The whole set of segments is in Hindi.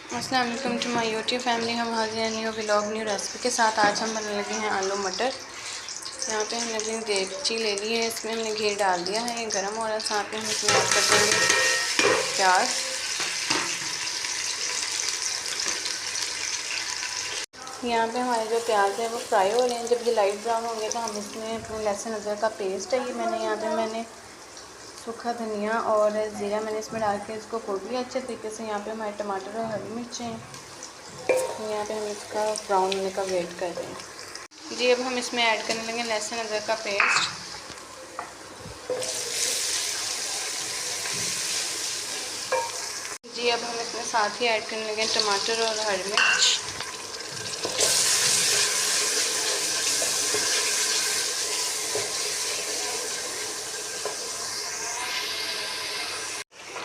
अस्सलाम वालेकुम टू माय यूट्यूब फैमिली। हम हाजिर हैं न्यू व्लॉग न्यू रेसिपी के साथ। आज हम बनाने लगे हैं आलू मटर। यहाँ पे हमने अपनी देगची ले ली है, इसमें हमने घी डाल दिया है, ये गर्म हो रहा है। साथ में हम इसमें ऐड कर देंगे प्याज। यहाँ पे हमारे जो प्याज है वो फ्राई हो रहे हैं। जब ये लाइट ब्राउन होंगे तो हम इसमें अपने लहसुन अदरक का पेस्ट है, ये मैंने सूखा धनिया और ज़ीरा मैंने इसमें डाल के इसको कूट लिया अच्छे तरीके से। यहाँ पे हमारे टमाटर और हरी मिर्चें हैं, यहाँ पे हम इसका ब्राउन होने का वेट कर रहे हैं जी। अब हम इसमें ऐड करने लगे लहसुन अदरक का पेस्ट। जी अब हम इसमें साथ ही ऐड करने लगे टमाटर और हरी मिर्च।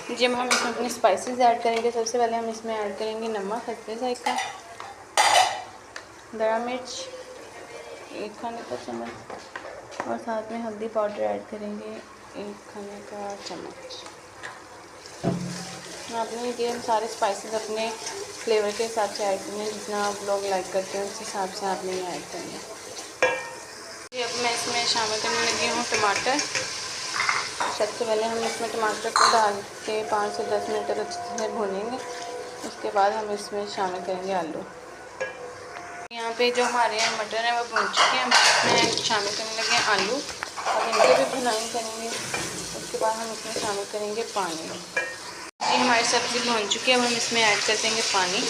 जी अब हम इसमें अपने स्पाइसेस ऐड करेंगे। सबसे पहले हम इसमें ऐड करेंगे नमक हल्के जायका, दरा मिर्च 1 खाने का चम्मच और साथ में हल्दी पाउडर ऐड करेंगे 1 खाने का चम्मच। आपने ये हम सारे स्पाइसेस अपने फ्लेवर के हिसाब से ऐड करने हैं, जितना आप लोग लाइक करते हैं उस हिसाब से आपने ये ऐड करना है। अब मैं इसमें शामिल करने लगी हूँ टमाटर। सबसे पहले हम इसमें टमाटर को डाल के 5 से 10 मिनट तक अच्छे से भूनेंगे। उसके बाद हम इसमें शामिल करेंगे आलू। यहाँ पे जो हमारे यहाँ मटर है वो भून चुके हैं। हम इसमें शामिल करने लगे हैं आलू और इनके भी भुनाई करेंगे। उसके बाद हम इसमें शामिल करेंगे पानी। ये हमारी सब्ज़ी भून चुकी है, अब हम इसमें ऐड कर देंगे पानी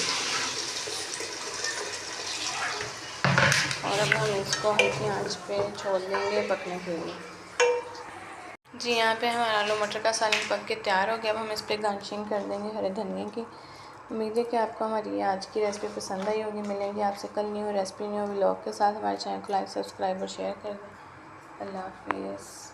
और अब हम इसको हल्की आंच पे छोड़ देंगे पकने के लिए। जी यहाँ पे हमारा आलू मटर का सालन पक के तैयार हो गया। अब हम इस पर गार्निशिंग कर देंगे हरे धनिया की। उम्मीद है कि आपको हमारी आज की रेसिपी पसंद आई होगी। मिलेंगे आपसे कल न्यू रेसिपी न्यू व्लॉग के साथ। हमारे चैनल को लाइक सब्सक्राइब और शेयर कर दें। अल्लाह हाफिज़।